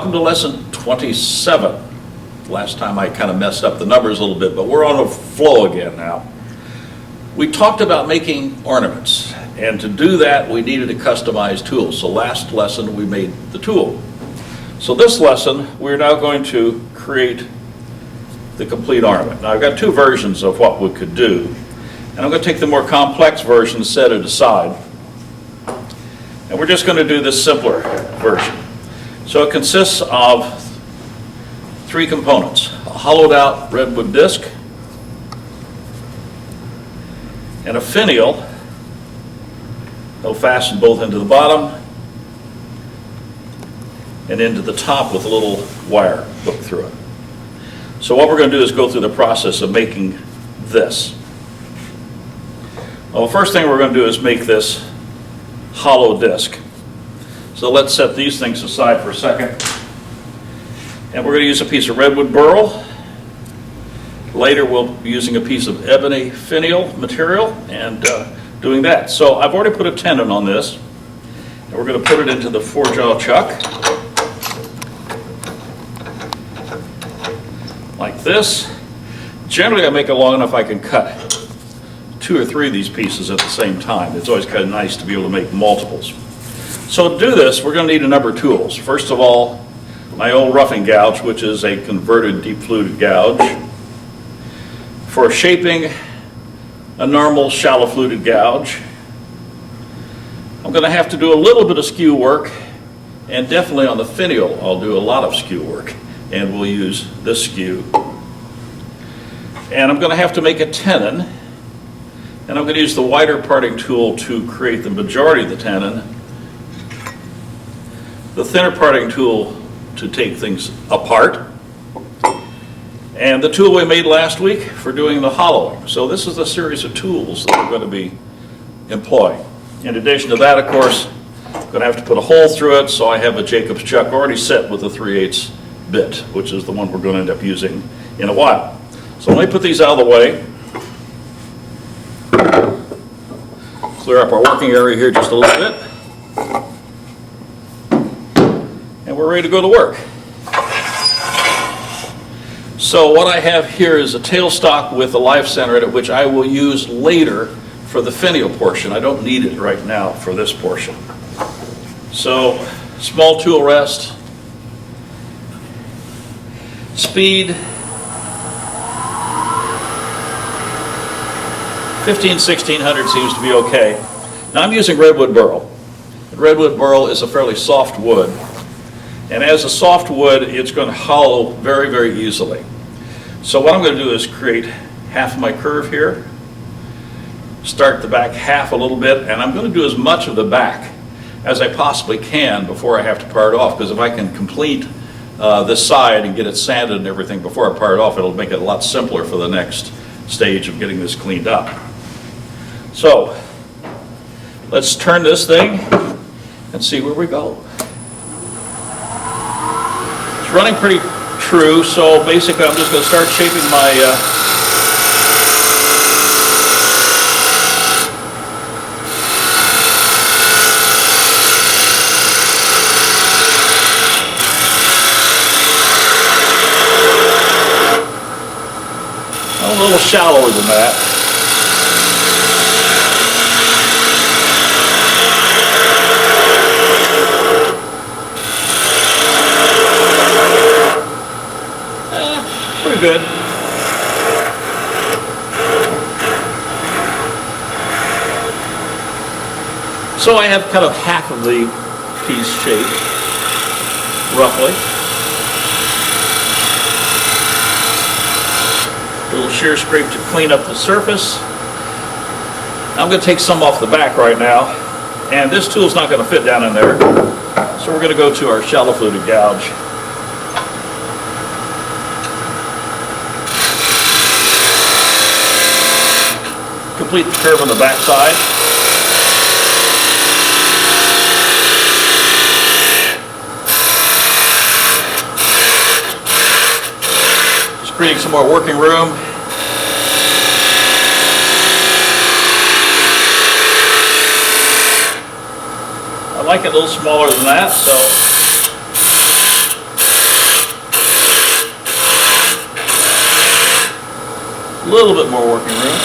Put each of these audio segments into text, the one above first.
Welcome to lesson 27. Last time I kind of messed up the numbers a little bit, but we're on a flow again now. We talked about making ornaments, and to do that we needed a customized tool. So last lesson we made the tool. So this lesson we're now going to create the complete ornament. Now I've got two versions of what we could do, and I'm going to take the more complex version, set it aside, and we're just going to do this simpler version. So it consists of three components: a hollowed out redwood disc, and a finial. They'll fasten both into the bottom and into the top with a little wire hooked through it. So what we're going to do is go through the process of making this. Well, the first thing we're going to do is make this hollow disc. So let's set these things aside for a second. And we're going to use a piece of redwood burl. Later we'll be using a piece of ebony finial material and doing that. So I've already put a tenon on this, and we're going to put it into the 4-jaw chuck like this. Generally I make it long enough I can cut 2 or 3 of these pieces at the same time. It's always kind of nice to be able to make multiples. So to do this, we're going to need a number of tools. First of all, my old roughing gouge, which is a converted deep fluted gouge. For shaping, a normal shallow fluted gouge. I'm going to have to do a little bit of skew work, and definitely on the finial I'll do a lot of skew work, and we'll use this skew. And I'm going to have to make a tenon, and I'm going to use the wider parting tool to create the majority of the tenon, the thinner parting tool to take things apart, and the tool we made last week for doing the hollowing. So this is a series of tools that we're going to be employing. In addition to that, of course, I'm going to have to put a hole through it, so I have a Jacob's chuck already set with a 3/8 bit, which is the one we're going to end up using in a while. So let me put these out of the way. Clear up our working area here just a little bit. And we're ready to go to work. So what I have here is a tailstock with a life center in it, which I will use later for the finial portion. I don't need it right now for this portion. So small tool rest, speed 1500-1600 seems to be okay. Now I'm using redwood burl. Redwood burl is a fairly soft wood. And as a soft wood, it's going to hollow very, very easily. So what I'm going to do is create half of my curve here, start the back half a little bit, and I'm going to do as much of the back as I possibly can before I have to part it off, because if I can complete this side and get it sanded and everything before I part it off, it'll make it a lot simpler for the next stage of getting this cleaned up. So let's turn this thing and see where we go. Running pretty true, so basically I'm just going to start shaping my a little shallower than that. Good. So I have kind of half of the piece shaped, roughly. A little shear scrape to clean up the surface. I'm going to take some off the back right now, and this tool's not going to fit down in there, so we're going to go to our shallow fluted gouge. Complete the curve on the back side. Just creating some more working room. I like it a little smaller than that, so A little bit more working room.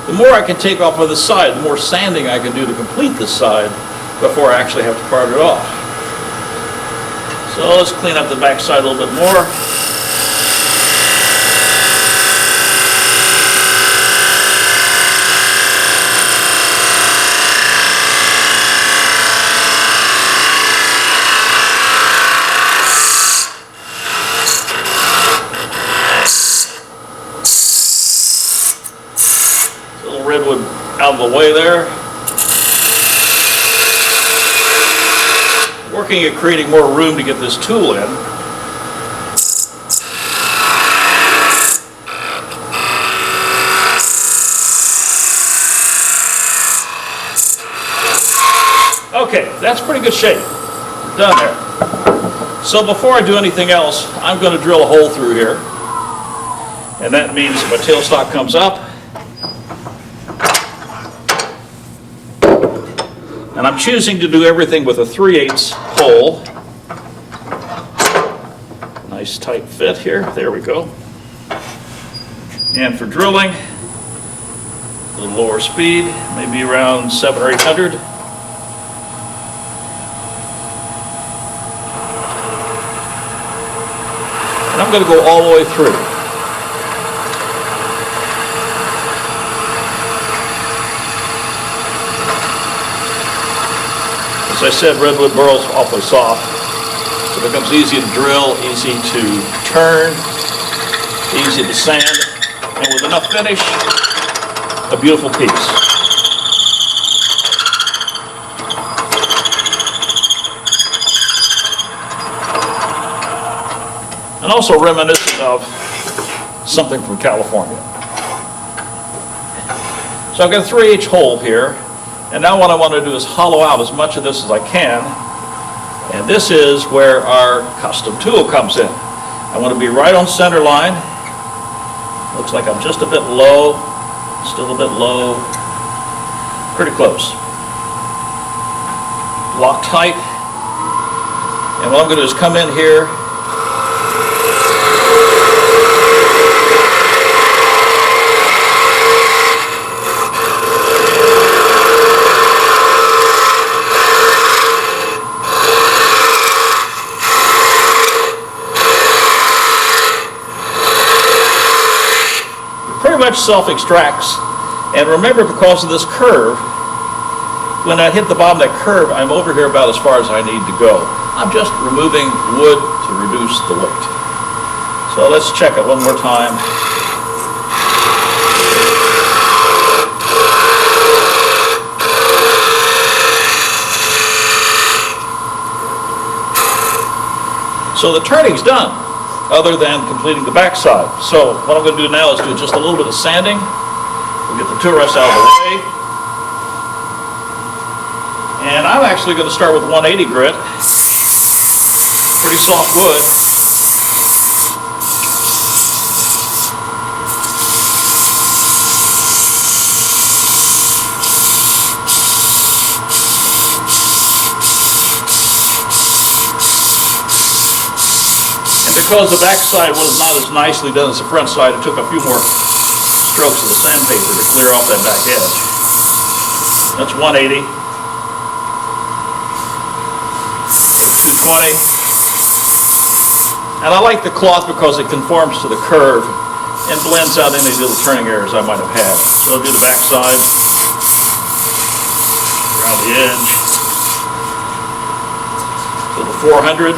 The more I can take off of the side, the more sanding I can do to complete this side before I actually have to part it off. So let's clean up the back side a little bit more. Redwood out of the way there. Working at creating more room to get this tool in. Okay, that's pretty good shape. Done there. So before I do anything else, I'm going to drill a hole through here. And that means if my tailstock comes up, and I'm choosing to do everything with a 3/8 hole. Nice tight fit here. There we go. And for drilling, a little lower speed, maybe around 700 or 800. And I'm going to go all the way through. As I said, redwood burl is awfully soft, so it becomes easy to drill, easy to turn, easy to sand, and with enough finish, a beautiful piece. And also reminiscent of something from California. So I've got a 3/8 hole here. And now what I want to do is hollow out as much of this as I can. And this is where our custom tool comes in. I want to be right on center line. Looks like I'm just a bit low, still a bit low, pretty close. Lock tight. And what I'm going to do is come in here. Much self-extracts, and remember, because of this curve, when I hit the bottom of that curve, I'm over here about as far as I need to go. I'm just removing wood to reduce the weight. So let's check it one more time. So the turning's done, other than completing the backside. So what I'm going to do now is do just a little bit of sanding. We'll get the tool rest out of the way. And I'm actually going to start with 180 grit. Pretty soft wood. Because the back side was not as nicely done as the front side, it took a few more strokes of the sandpaper to clear off that back edge. That's 180. 220. And I like the cloth because it conforms to the curve and blends out any little turning errors I might have had. So I'll do the back side, around the edge, to the 400.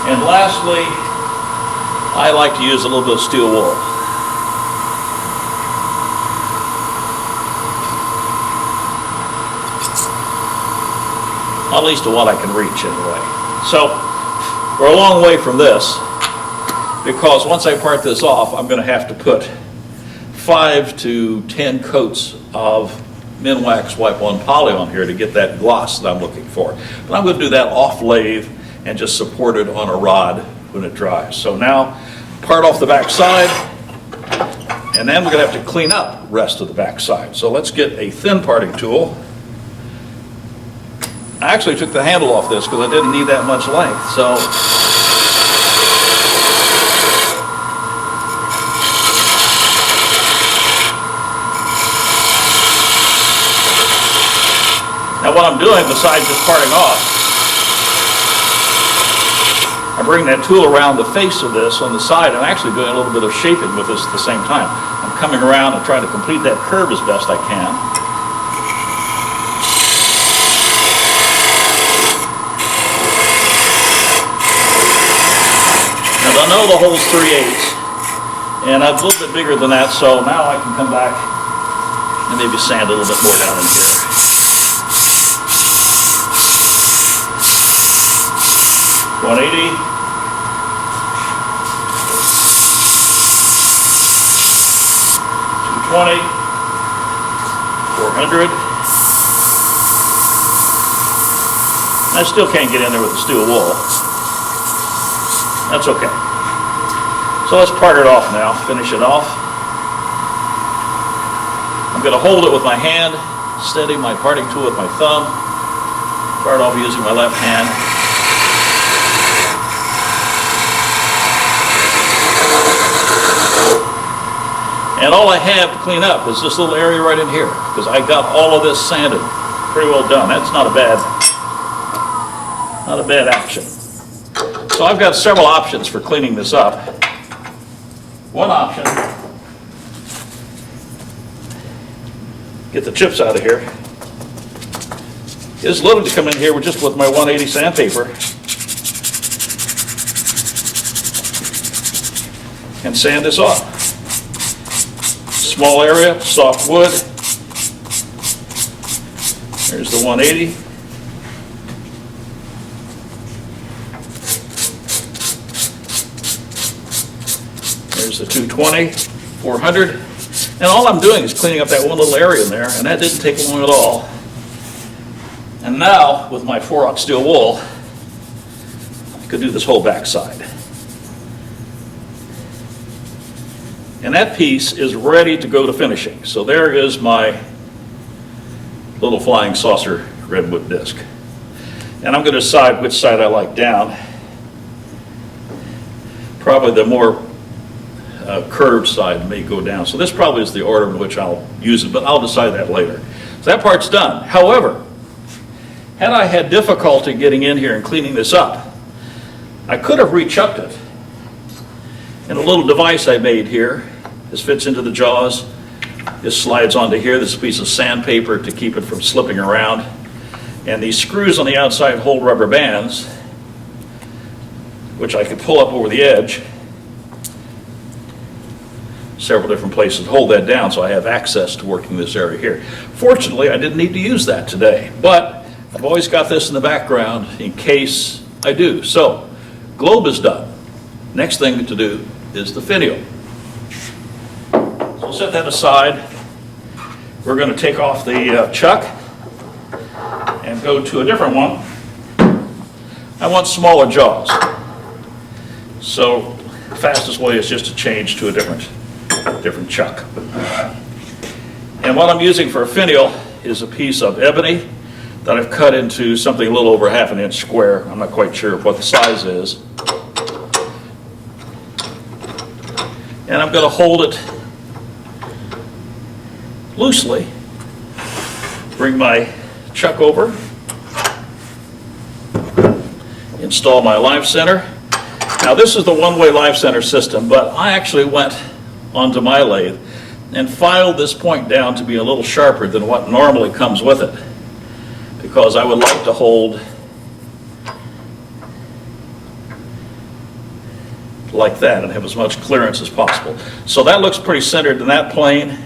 And lastly, I like to use a little bit of steel wool. At least to what I can reach anyway. So we're a long way from this, because once I part this off, I'm going to have to put 5 to 10 coats of Minwax Wipe On Poly on here to get that gloss that I'm looking for. But I'm going to do that off lathe and just support it on a rod when it dries. So now, part off the back side, and then we're going to have to clean up the rest of the back side. So let's get a thin parting tool. I actually took the handle off this because I didn't need that much length. So now what I'm doing, besides just parting off, I bring that tool around the face of this on the side and actually doing a little bit of shaping with this at the same time. I'm coming around and trying to complete that curve as best I can. Now I know the hole's 3/8, and I'm a little bit bigger than that, so now I can come back and maybe sand a little bit more down in here. 180. 220. 400. I still can't get in there with the steel wool. That's okay. So let's part it off now, finish it off. I'm going to hold it with my hand, steady my parting tool with my thumb, part off using my left hand. And all I have to clean up is this little area right in here, because I got all of this sanded pretty well done. That's not a bad action. So I've got several options for cleaning this up. One option, get the chips out of here, is literally to come in here with my 180 sandpaper and sand this off. Small area, soft wood. There's the 180. There's the 220, 400. And all I'm doing is cleaning up that one little area in there, and that didn't take long at all. And now, with my 4/0 steel wool, I could do this whole back side. And that piece is ready to go to finishing. So there is my little flying saucer redwood disc. And I'm going to decide which side I like down. Probably the more curved side may go down. So this probably is the order in which I'll use it, but I'll decide that later. So that part's done. However, had I had difficulty getting in here and cleaning this up, I could have rechucked it. And a little device I made here, this fits into the jaws, this slides onto here, this is a piece of sandpaper to keep it from slipping around, and these screws on the outside hold rubber bands, which I could pull up over the edge, several different places to hold that down so I have access to working this area here. Fortunately, I didn't need to use that today, but I've always got this in the background in case I do. So, globe is done. Next thing to do is the finial. So we'll set that aside. We're going to take off the chuck and go to a different one. I want smaller jaws. So the fastest way is just to change to a different chuck. And what I'm using for a finial is a piece of ebony that I've cut into something a little over 1/2 inch square. I'm not quite sure what the size is. And I'm going to hold it loosely. Bring my chuck over. Install my live center. Now this is the one-way live center system, but I actually went onto my lathe and filed this point down to be a little sharper than what normally comes with it, because I would like to hold like that and have as much clearance as possible. So that looks pretty centered in that plane.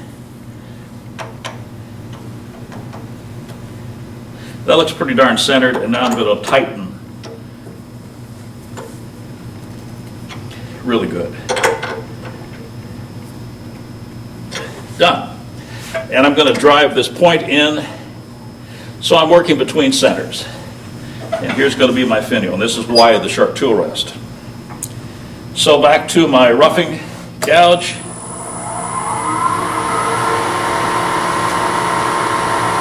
That looks pretty darn centered, and now I'm going to tighten. Really good. Done. and I'm going to drive this point in, so I'm working between centers. And here's going to be my finial, and this is why the sharp tool rest. So back to my roughing gouge.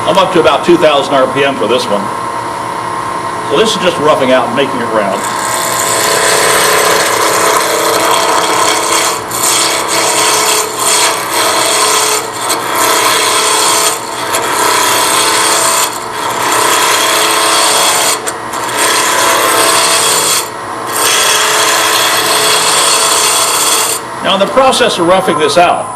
I'm up to about 2,000 RPM for this one. So this is just roughing out and making it round. Now in the process of roughing this out,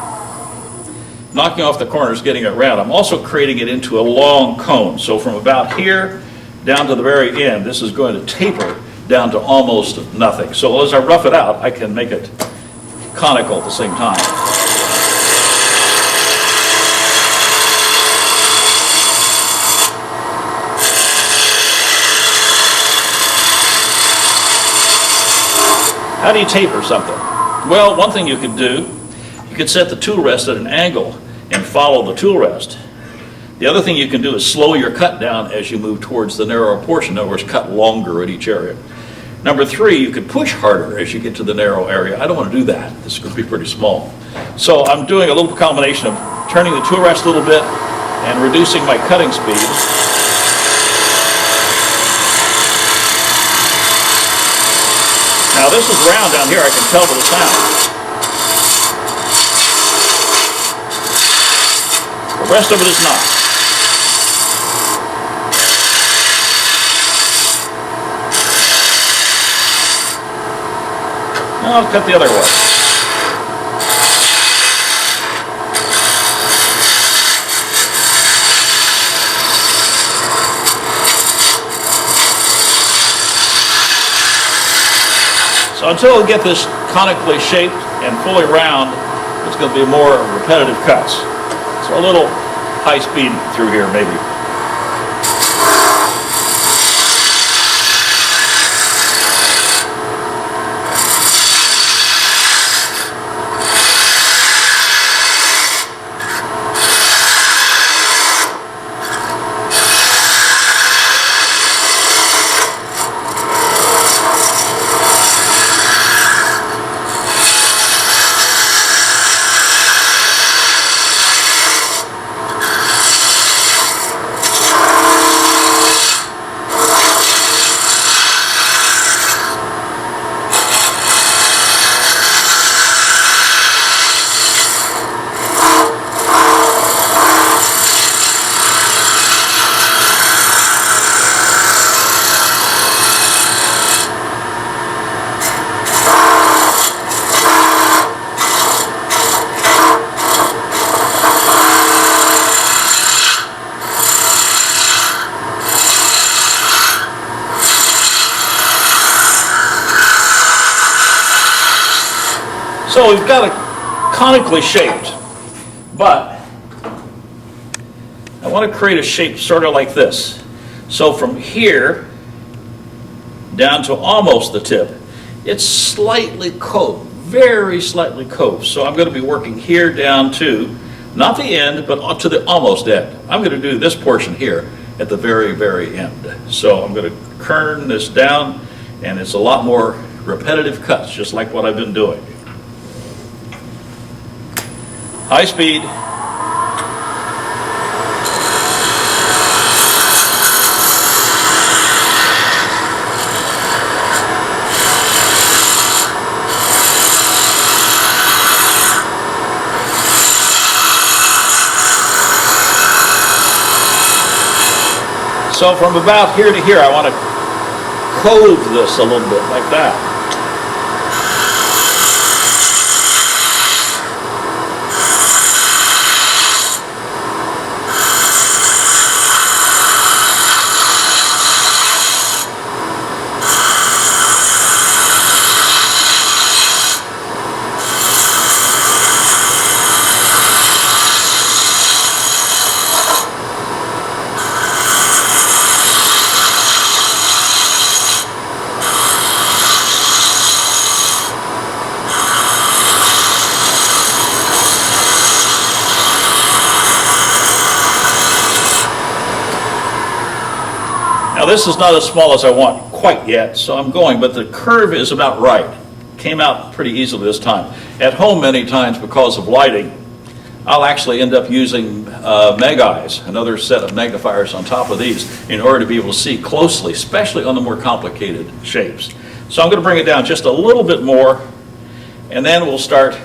knocking off the corners, getting it round, I'm also creating it into a long cone. So from about here down to the very end, this is going to taper down to almost nothing. So as I rough it out, I can make it conical at the same time. How do you taper something? Well, one thing you could do, you could set the tool rest at an angle and follow the tool rest. The other thing you can do is slow your cut down as you move towards the narrower portion. In other words, cut longer at each area. Number three, you could push harder as you get to the narrow area. I don't want to do that. This is going to be pretty small. So I'm doing a little combination of turning the tool rest a little bit and reducing my cutting speed. Now this is round down here, I can tell by the sound. The rest of it is not. Now I'll cut the other way. So until we get this conically shaped and fully round, it's going to be more repetitive cuts. So a little high speed through here maybe. So we've got it conically shaped, but I want to create a shape sort of like this. So from here down to almost the tip, it's slightly coved, very slightly coved. So I'm going to be working here down to, not the end, but up to the almost end. I'm going to do this portion here at the very, very end. So I'm going to kern this down, and it's a lot more repetitive cuts, just like what I've been doing. High speed. So from about here to here, I want to cove this a little bit like that. Now this is not as small as I want quite yet, so I'm going, but the curve is about right. Came out pretty easily this time. At home many times, because of lighting, I'll actually end up using meg eyes, another set of magnifiers on top of these, in order to be able to see closely, especially on the more complicated shapes. So I'm going to bring it down just a little bit more, and then we'll start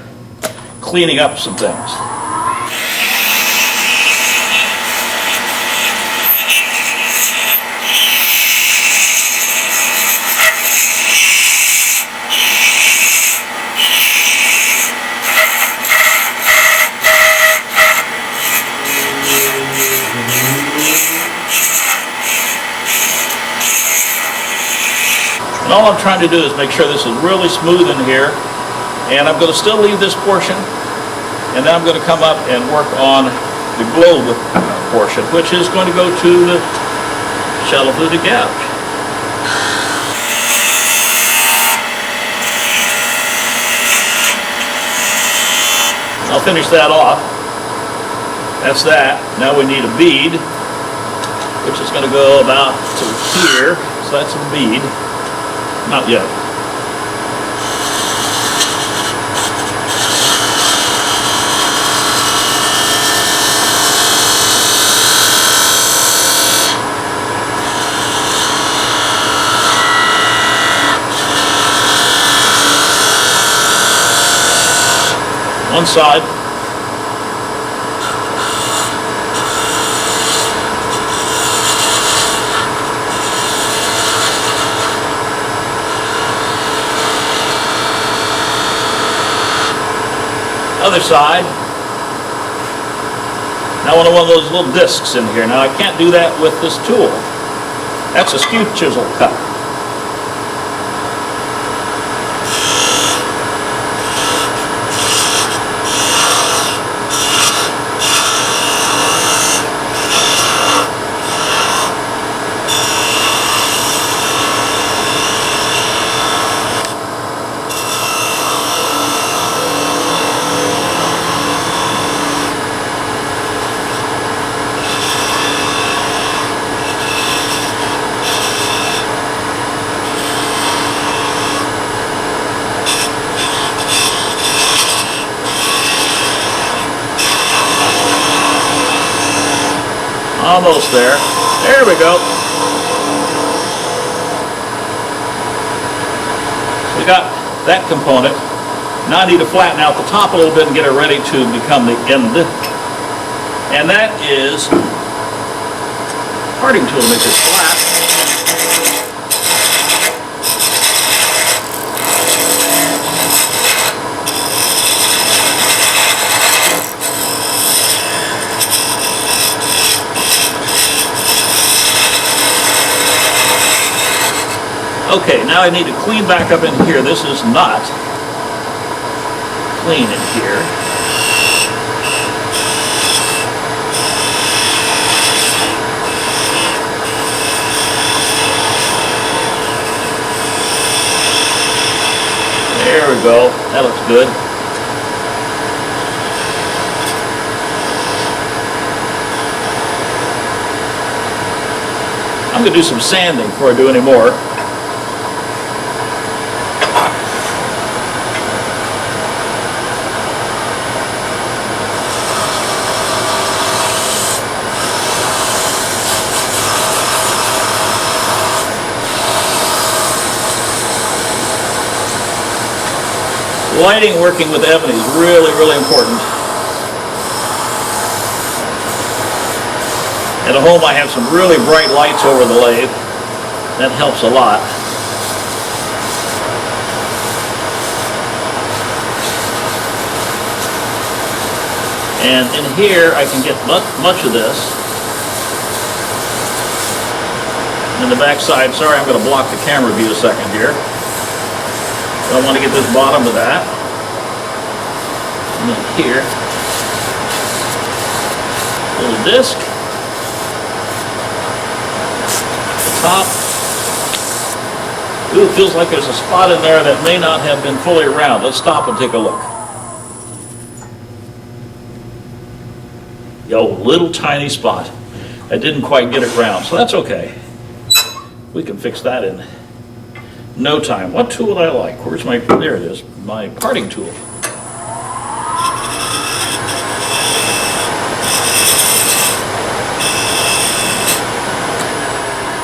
cleaning up some things. And all I'm trying to do is make sure this is really smooth in here. And I'm going to still leave this portion. And then I'm going to come up and work on the globe portion, which is going to go to the shell of the gouge. I'll finish that off. That's that. Now we need a bead, which is going to go about to here. So that's a bead. Not yet. One side. Other side. Now I want one of those little discs in here. Now I can't do that with this tool. That's a skew chisel cut. Almost there. There we go. We got that component. Now I need to flatten out the top a little bit and get it ready to become the end. And that is parting tool to make it flat. Okay, now I need to clean back up in here. This is not clean in here. There we go. That looks good. I'm going to do some sanding before I do any more. Lighting working with ebony is really, really important. At home I have some really bright lights over the lathe. That helps a lot. And in here I can get much of this. And the back side, sorry, I'm going to block the camera view a second here. I want to get this bottom of that. And then here, little disc. The top. Ooh, it feels like there's a spot in there that may not have been fully round. Let's stop and take a look. Yo, little tiny spot. I didn't quite get it round, so that's okay. We can fix that in no time. What tool would I like? Where's my, there it is, my parting tool.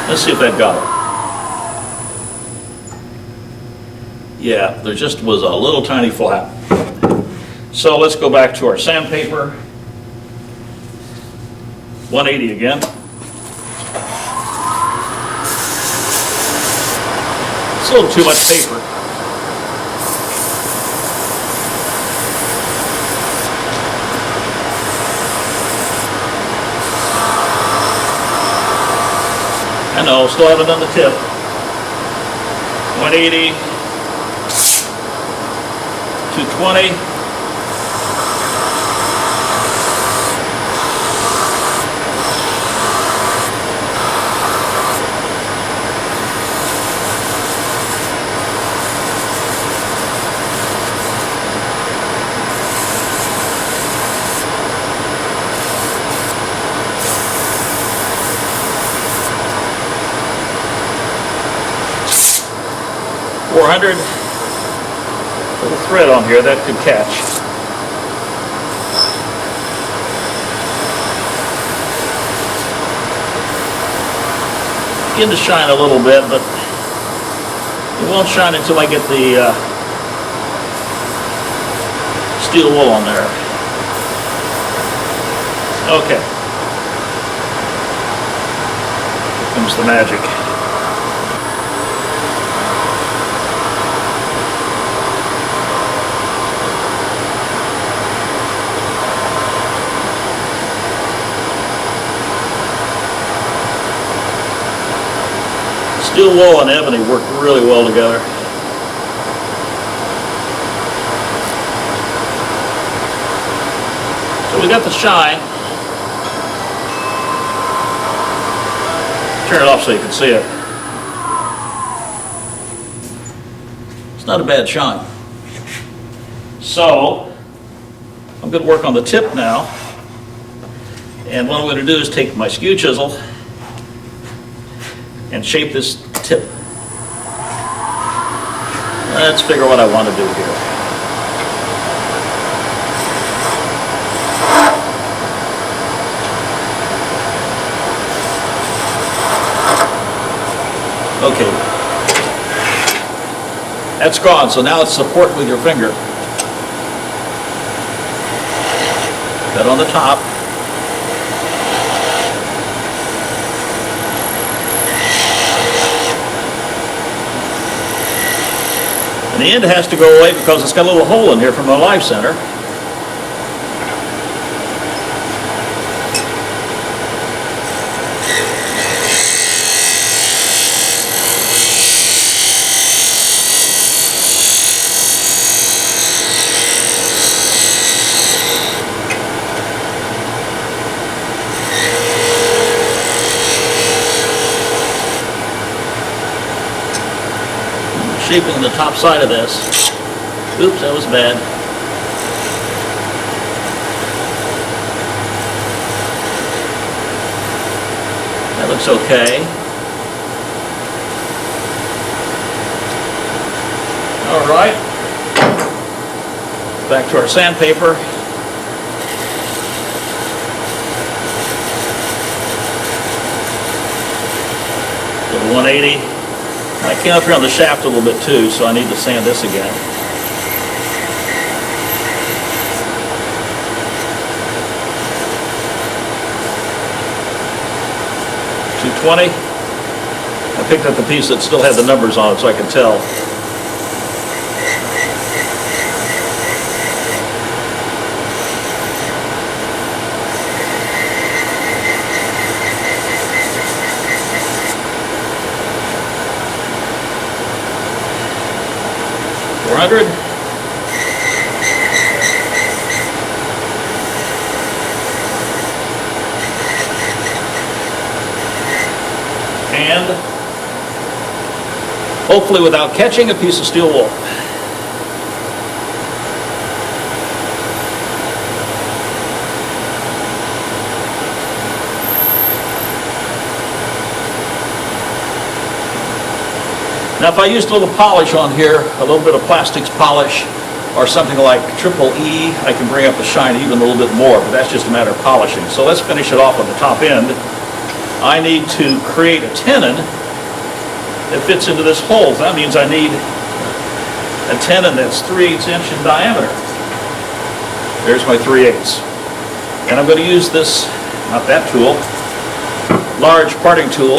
Let's see if that got it. Yeah, there just was a little tiny flap. So let's go back to our sandpaper. 180 again. It's a little too much paper. I know, still haven't done the tip. 180, 220. Little thread on here that could catch. Begin to shine a little bit, but it won't shine until I get the steel wool on there. Okay. Here comes the magic. Steel wool and ebony work really well together. So we got the shine. Turn it off so you can see it. It's not a bad shine. So I'm going to work on the tip now. And what I'm going to do is take my skew chisel and shape this tip. Let's figure what I want to do here. Okay. That's gone, so now it's support with your finger. Cut on the top. And the end has to go away because it's got a little hole in here from the live center. Shaping the top side of this. Oops, that was bad. That looks okay. All right. Back to our sandpaper. Little 180. I came up here on the shaft a little bit too, so I need to sand this again. .220. I picked up the piece that still had the numbers on it so I could tell. And hopefully without catching a piece of steel wool. Now if I used a little polish on here, a little bit of plastics polish, or something like Triple E, I can bring up the shine even a little bit more, but that's just a matter of polishing. So let's finish it off on the top end. I need to create a tenon that fits into this hole. That means I need a tenon that's 3/8 inch in diameter. There's my 3/8. And I'm going to use this, not that tool, large parting tool.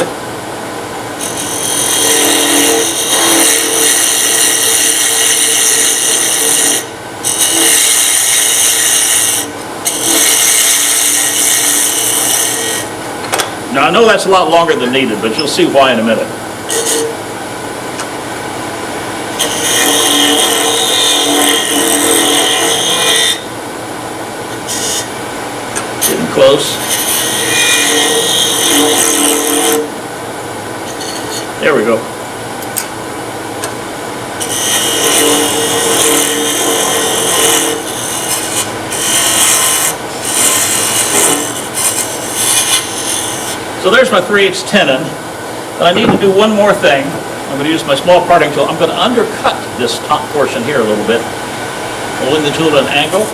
Now I know that's a lot longer than needed, but you'll see why in a minute. Getting close. There we go. So there's my 3/8 tenon, and I need to do one more thing. I'm going to use my small parting tool. I'm going to undercut this top portion here a little bit, holding the tool at an angle.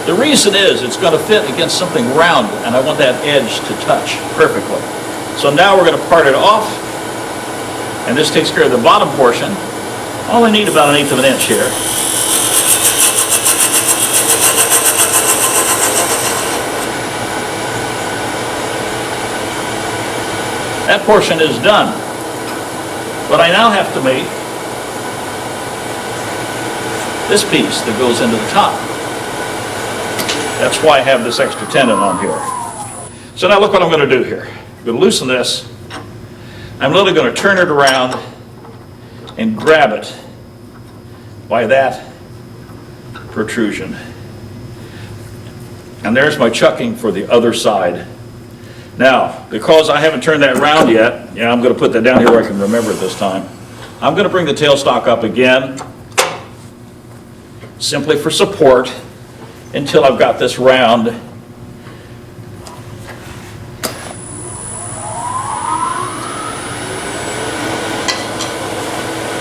The reason is it's going to fit against something round, and I want that edge to touch perfectly. So now we're going to part it off. And this takes care of the bottom portion. All I need about 1/8 of an inch here. That portion is done. But I now have to make this piece that goes into the top. That's why I have this extra tenon on here. So now look what I'm going to do here. I'm going to loosen this. I'm literally going to turn it around and grab it by that protrusion. And there's my chucking for the other side. Now, because I haven't turned that around yet, I'm going to put that down here where I can remember it this time. I'm going to bring the tailstock up again, simply for support, until I've got this round.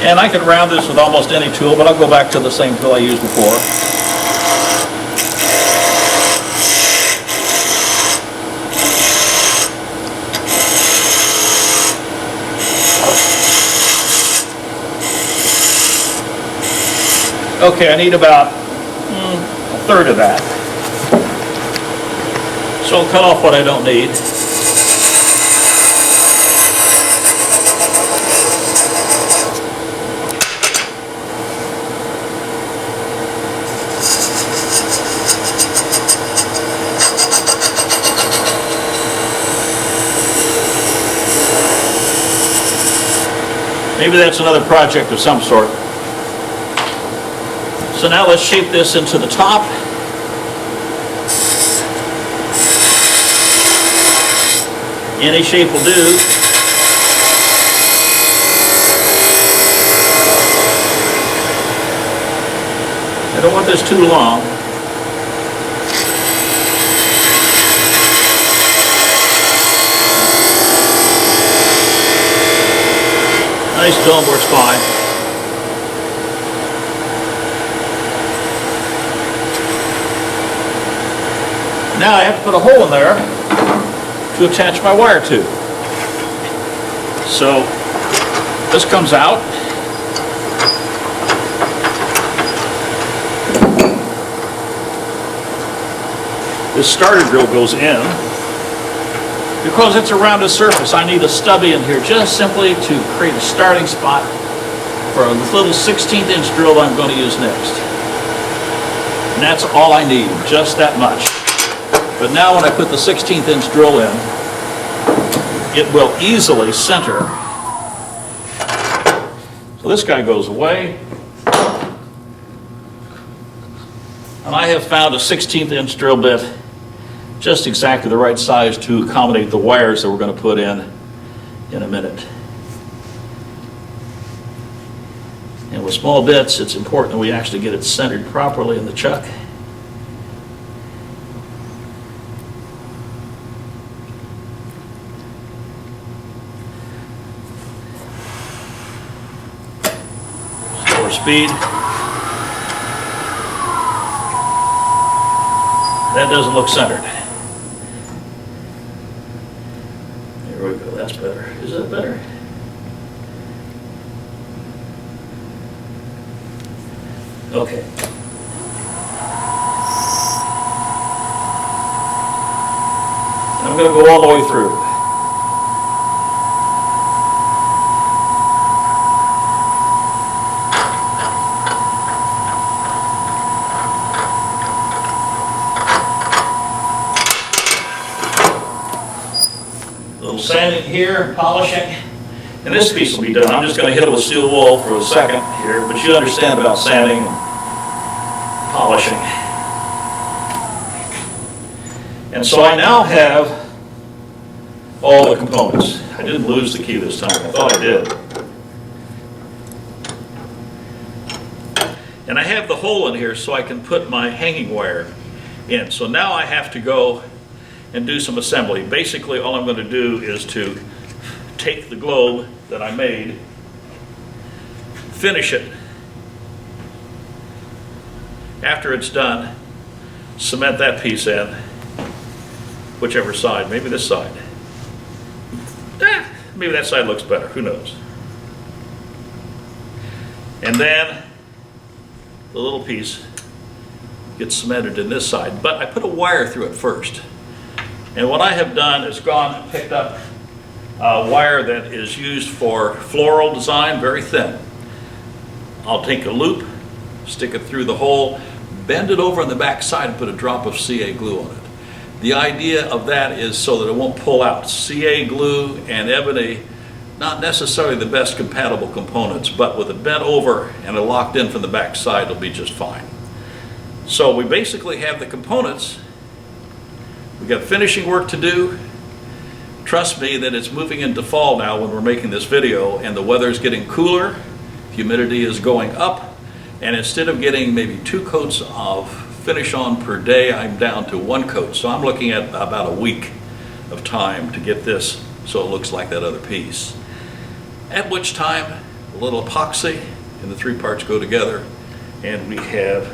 And I can round this with almost any tool, but I'll go back to the same tool I used before. Okay, I need about 1/3 of that. So I'll cut off what I don't need. Maybe that's another project of some sort. So now let's shape this into the top. Any shape will do. I don't want this too long. Nice dome works fine. Now I have to put a hole in there to attach my wire to. So this comes out. This starter drill goes in. Because it's a rounded surface, I need a stubby in here just simply to create a starting spot for a little 1/16 inch drill I'm going to use next. And that's all I need, just that much. But now when I put the 1/16 inch drill in, it will easily center. So this guy goes away. And I have found a 1/16 inch drill bit just exactly the right size to accommodate the wires that we're going to put in a minute. And with small bits, it's important that we actually get it centered properly in the chuck. Slower speed. That doesn't look centered. There we go, that's better. Is that better? Okay. I'm going to go all the way through. A little sanding here, polishing. And this piece will be done. I'm just going to hit it with steel wool for a second here, but you understand about sanding and polishing. And so I now have all the components. I didn't lose the key this time. I thought I did. And I have the hole in here so I can put my hanging wire in. So now I have to go and do some assembly. Basically, all I'm going to do is to take the globe that I made, finish it. After it's done, cement that piece in, whichever side, maybe this side. Maybe that side looks better, who knows. And then the little piece gets cemented in this side, but I put a wire through it first. And what I have done is gone and picked up wire that is used for floral design, very thin. I'll take a loop, stick it through the hole, bend it over on the back side and put a drop of CA glue on it. The idea of that is so that it won't pull out. CA glue and ebony, not necessarily the best compatible components, but with it bent over and it locked in from the back side, it'll be just fine. So we basically have the components. We've got finishing work to do. Trust me that it's moving into fall now when we're making this video, and the weather's getting cooler, humidity is going up, and instead of getting maybe 2 coats of finish on per day, I'm down to 1 coat. So I'm looking at about a week of time to get this so it looks like that other piece. At which time, a little epoxy and the 3 parts go together, and we have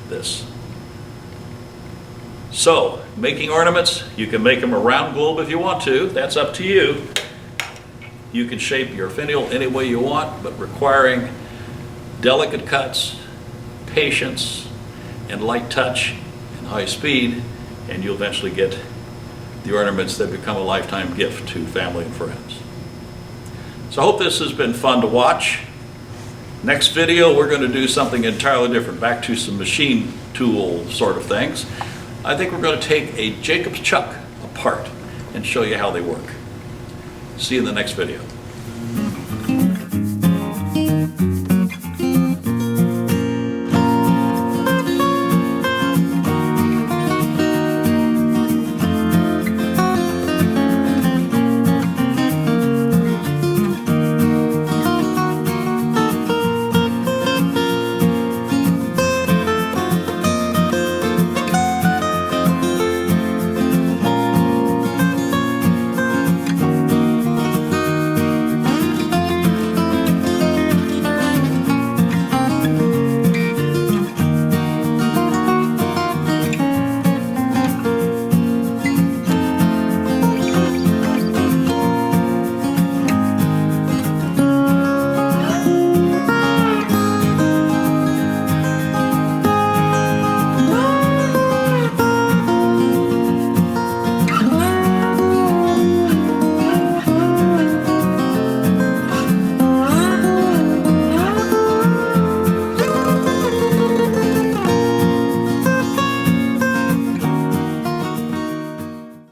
this. So, making ornaments, you can make them a round globe if you want to, that's up to you. You can shape your finial any way you want, but requiring delicate cuts, patience, and light touch, and high speed, and you'll eventually get the ornaments that become a lifetime gift to family and friends. So I hope this has been fun to watch. Next video, we're going to do something entirely different, back to some machine tool sort of things. I think we're going to take a Jacob's chuck apart and show you how they work. See you in the next video.